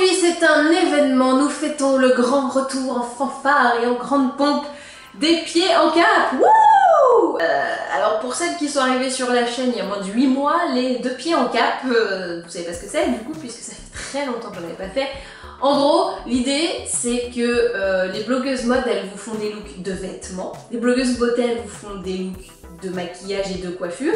Aujourd'hui c'est un événement, nous fêtons le grand retour en fanfare et en grande pompe des pieds en cap. Wouh! Alors pour celles qui sont arrivées sur la chaîne il y a moins de 8 mois, les 2 pieds en cap, vous savez pas ce que c'est du coup puisque ça fait très longtemps que j'en avais pas fait. En gros, l'idée c'est que les blogueuses mode elles vous font des looks de vêtements, les blogueuses beauté elles vous font des looks de maquillage et de coiffure,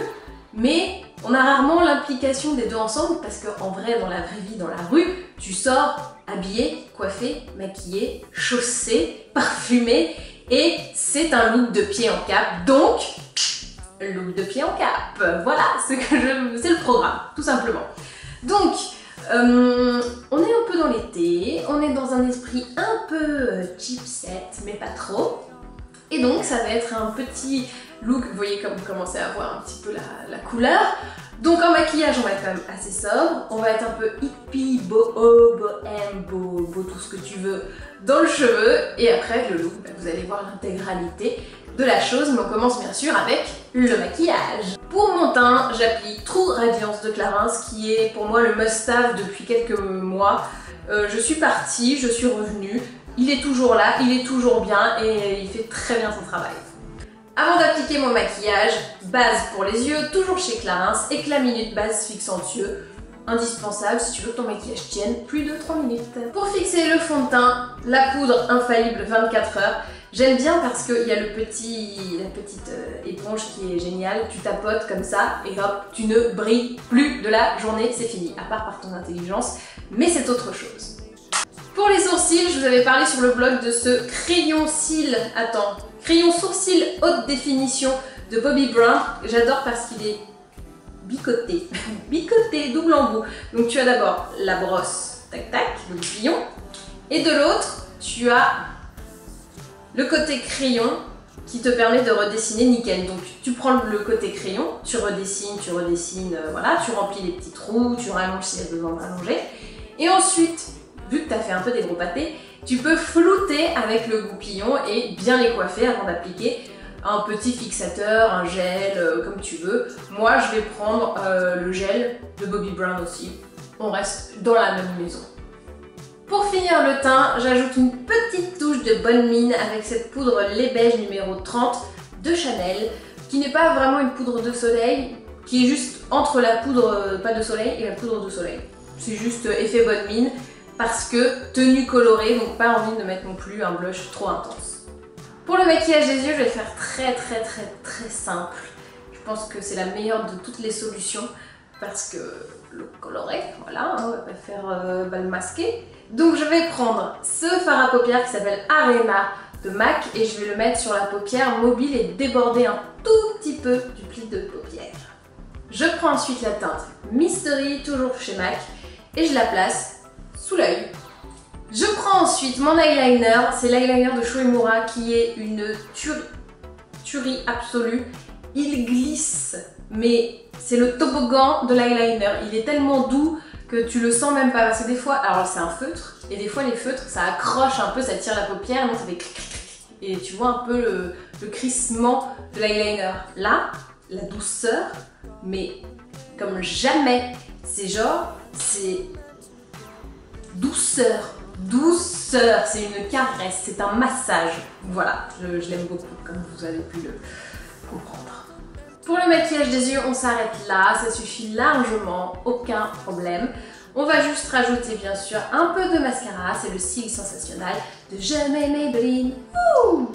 mais on a rarement l'implication des deux ensemble parce qu'en vrai dans la vraie vie, dans la rue, tu sors habillé, coiffé, maquillé, chaussé, parfumé et c'est un look de pied en cap, donc look de pied en cap, voilà, c'est le programme, tout simplement. Donc, on est un peu dans l'été, on est dans un esprit un peu chipset, mais pas trop. Et donc ça va être un petit look, vous voyez comme vous commencez à voir un petit peu la couleur. Donc en maquillage on va être quand même assez sobre, on va être un peu hippie, boho, bohème, beau tout ce que tu veux dans le cheveu. Et après le look, vous allez voir l'intégralité de la chose, mais on commence bien sûr avec le maquillage. Pour mon teint, j'applique True Radiance de Clarins, qui est pour moi le must-have depuis quelques mois. Je suis partie, je suis revenue, il est toujours là, il est toujours bien et il fait très bien son travail. Avant d'appliquer mon maquillage, base pour les yeux, toujours chez Clarins, Éclat Minute base fixant yeux. Indispensable si tu veux que ton maquillage tienne plus de 3 minutes. Pour fixer le fond de teint, la poudre infaillible 24 heures. J'aime bien parce qu'il y a la petite éponge qui est géniale, tu tapotes comme ça et hop, tu ne brilles plus de la journée, c'est fini, à part par ton intelligence, mais c'est autre chose. Pour les sourcils, je vous avais parlé sur le blog de ce crayon sourcil haute définition de Bobbi Brown. J'adore parce qu'il est bicoté, bicoté, double embout. Donc tu as d'abord la brosse, tac tac, le goupillon, et de l'autre, tu as le côté crayon qui te permet de redessiner nickel. Donc tu prends le côté crayon, tu redessines, voilà, tu remplis les petits trous, tu rallonges s'il y a besoin de rallonger. Et ensuite, vu que tu as fait un peu des gros pâtés, tu peux flouter avec le goupillon et bien les coiffer avant d'appliquer un petit fixateur, un gel, comme tu veux. Moi, je vais prendre le gel de Bobbi Brown aussi. On reste dans la même maison. Pour finir le teint, j'ajoute une petite touche de bonne mine avec cette poudre lait beige numéro 30 de Chanel, qui n'est pas vraiment une poudre de soleil, qui est juste entre la poudre pas de soleil et la poudre de soleil. C'est juste effet bonne mine, parce que tenue colorée, donc pas envie de mettre non plus un blush trop intense. Pour le maquillage des yeux, je vais faire très simple. Je pense que c'est la meilleure de toutes les solutions, parce que le coloré, voilà, on va pas faire le masquer. Donc je vais prendre ce fard à paupières qui s'appelle Arena de MAC et je vais le mettre sur la paupière mobile et déborder un tout petit peu du pli de paupière. Je prends ensuite la teinte Mystery, toujours chez MAC, et je la place sous l'œil. Je prends ensuite mon eyeliner, c'est l'eyeliner de Shu Uemura qui est une tuerie absolue. Il glisse, mais c'est le toboggan de l'eyeliner. Il est tellement doux que tu le sens même pas. Parce que des fois, alors c'est un feutre, et des fois les feutres ça accroche un peu, ça tire la paupière, donc ça fait clic. Et tu vois un peu le crissement de l'eyeliner. Là, la douceur, mais comme jamais. C'est douceur, c'est une caresse, c'est un massage. Voilà, je l'aime beaucoup, comme vous avez pu le comprendre. Pour le maquillage des yeux, on s'arrête là, ça suffit largement, aucun problème. On va juste rajouter bien sûr un peu de mascara, c'est le Cils Sensationnel de Je m'aime Maybelline. Ouh!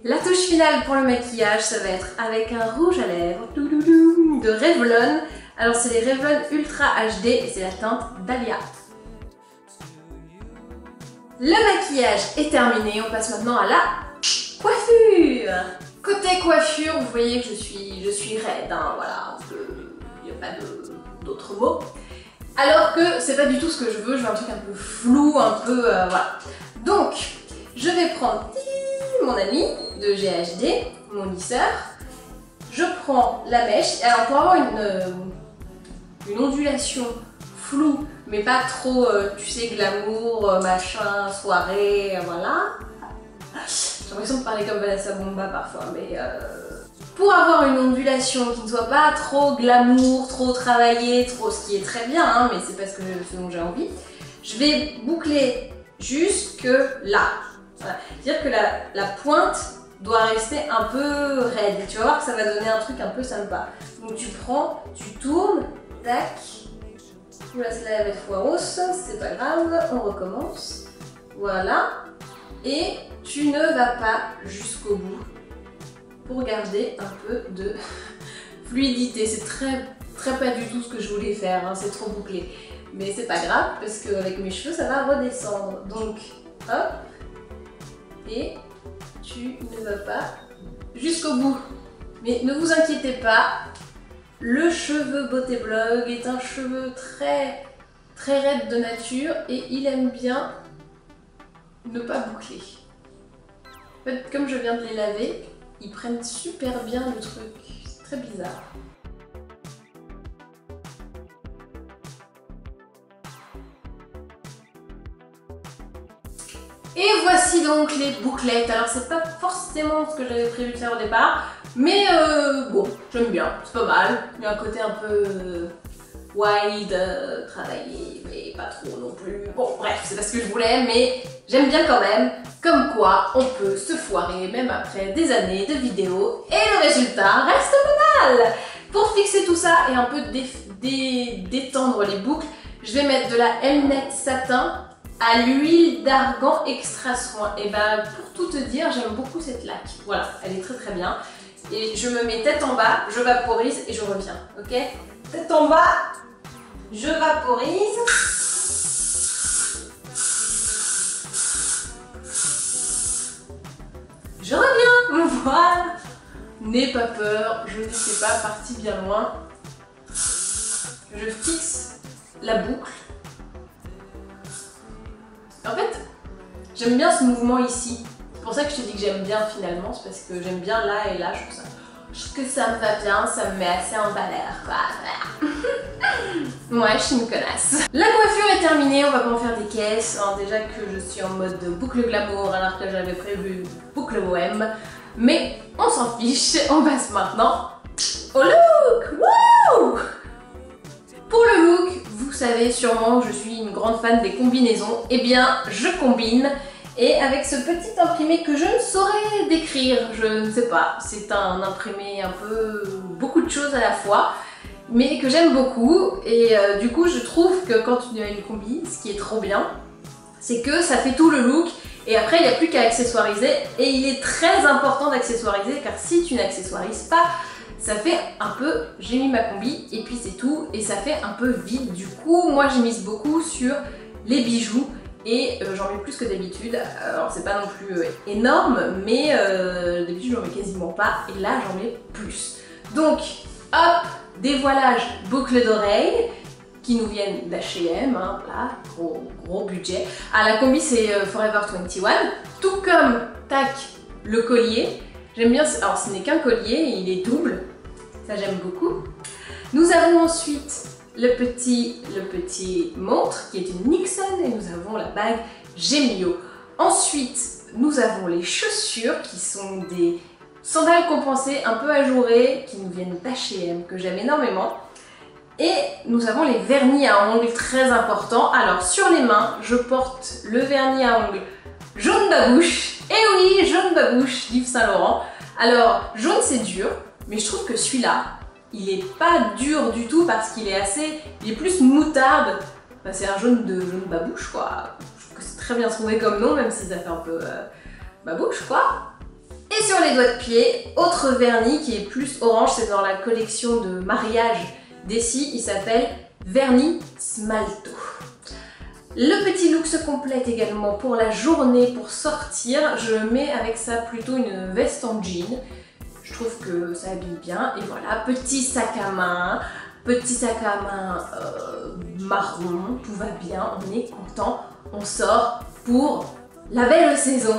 La touche finale pour le maquillage, ça va être avec un rouge à lèvres de Revlon. Alors c'est les Revlon Ultra HD et c'est la teinte Dahlia. Le maquillage est terminé, on passe maintenant à la coiffure. Côté coiffure, vous voyez que je suis raide, hein, voilà, il n'y a pas d'autres mots. Alors que c'est pas du tout ce que je veux un truc un peu flou, un peu voilà. Donc, je vais prendre mon ami de GHD, mon lisseur. Je prends la mèche, alors pour avoir une ondulation floue, mais pas trop, tu sais, glamour, machin, soirée, voilà. J'ai l'impression de parler comme Vanessa Bomba parfois, mais pour avoir une ondulation qui ne soit pas trop glamour, trop travaillée, trop, ce qui est très bien, hein, mais c'est parce que ce dont j'ai envie, je vais boucler jusque là. Voilà. C'est-à-dire que la pointe doit rester un peu raide. Et tu vas voir que ça va donner un truc un peu sympa. Donc tu prends, tu tournes, tac. Oula, cela va être foireuse, c'est pas grave, on recommence. Voilà. Et tu ne vas pas jusqu'au bout pour garder un peu de fluidité. C'est très pas du tout ce que je voulais faire, hein, c'est trop bouclé. Mais c'est pas grave parce qu'avec mes cheveux ça va redescendre. Donc hop, et tu ne vas pas jusqu'au bout. Mais ne vous inquiétez pas, le cheveu Beauté Blog est un cheveu très raide de nature et il aime bien ne pas boucler. En fait, comme je viens de les laver, ils prennent super bien le truc. C'est très bizarre. Et voici donc les bouclettes. Alors c'est pas forcément ce que j'avais prévu de faire au départ, mais bon, j'aime bien, c'est pas mal. Il y a un côté un peu wild, travaillé, mais pas trop non plus. Bon bref, c'est pas ce que je voulais, mais j'aime bien quand même. Comme quoi, on peut se foirer même après des années de vidéos et le résultat reste pas mal. Pour fixer tout ça et un peu détendre les boucles, je vais mettre de la Mnet satin à l'huile d'argan extra soin. Et ben pour tout te dire, j'aime beaucoup cette laque. Voilà, elle est très bien. Et je me mets tête en bas, je vaporise et je reviens. Ok? Tête en bas, je vaporise. Je reviens. Voilà. N'aie pas peur, je n'étais pas partie bien loin. Je fixe la boucle. En fait, j'aime bien ce mouvement ici. C'est pour ça que je te dis que j'aime bien finalement, c'est parce que j'aime bien là et là, je trouve que ça me va bien, ça me met assez en valeur. Ouais, je suis une connasse. La coiffure est terminée, on va pas en faire des caisses. Alors, déjà que je suis en mode boucle glamour alors que j'avais prévu boucle bohème. Mais on s'en fiche, on passe maintenant au look. Wouh! Pour le look, vous savez sûrement que je suis une grande fan des combinaisons. Eh bien, je combine. Et avec ce petit imprimé que je ne saurais décrire, je ne sais pas, c'est un imprimé un peu beaucoup de choses à la fois, mais que j'aime beaucoup. Et du coup, je trouve que quand tu as une combi, ce qui est trop bien, c'est que ça fait tout le look. Et après, il n'y a plus qu'à accessoiriser. Et il est très important d'accessoiriser, car si tu n'accessoirises pas, ça fait un peu, j'ai mis ma combi et puis c'est tout, et ça fait un peu vide. Du coup, moi j'ai mise beaucoup sur les bijoux et j'en mets plus que d'habitude. Alors c'est pas non plus énorme, mais des bijoux j'en mets quasiment pas, et là j'en mets plus. Donc hop, dévoilage boucle d'oreille qui nous viennent d'H&M, hein, là, gros budget. Ah, la combi c'est Forever 21, tout comme tac le collier. J'aime bien, alors ce n'est qu'un collier, il est double, ça j'aime beaucoup. Nous avons ensuite le petit montre qui est une Nixon, et nous avons la bague Gemio. Ensuite, nous avons les chaussures qui sont des sandales compensées un peu ajourées qui nous viennent d'H&M, que j'aime énormément. Et nous avons les vernis à ongles très importants. Alors sur les mains, je porte le vernis à ongles jaune babouche. Et oui, jaune babouche d'Yves Saint Laurent. Alors, jaune c'est dur, mais je trouve que celui-là, il est pas dur du tout parce qu'il est il est plus moutarde. Enfin, c'est un jaune babouche quoi. Je trouve que c'est très bien trouvé comme nom, même si ça fait un peu babouche quoi. Et sur les doigts de pied, autre vernis qui est plus orange, c'est dans la collection de mariage d'Essie, il s'appelle Vernis Smalto. Le petit look se complète également pour la journée, pour sortir. Je mets avec ça plutôt une veste en jean. Je trouve que ça habille bien. Et voilà, petit sac à main marron, tout va bien, on est content, on sort pour la belle saison.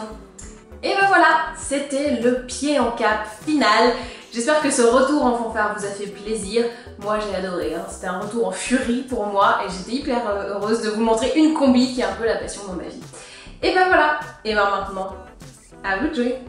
Et ben voilà, c'était le pied en cap final. J'espère que ce retour en fanfare vous a fait plaisir. Moi j'ai adoré, hein. C'était un retour en furie pour moi et j'étais hyper heureuse de vous montrer une combi qui est un peu la passion dans ma vie. Et ben voilà, et ben maintenant, à vous de jouer.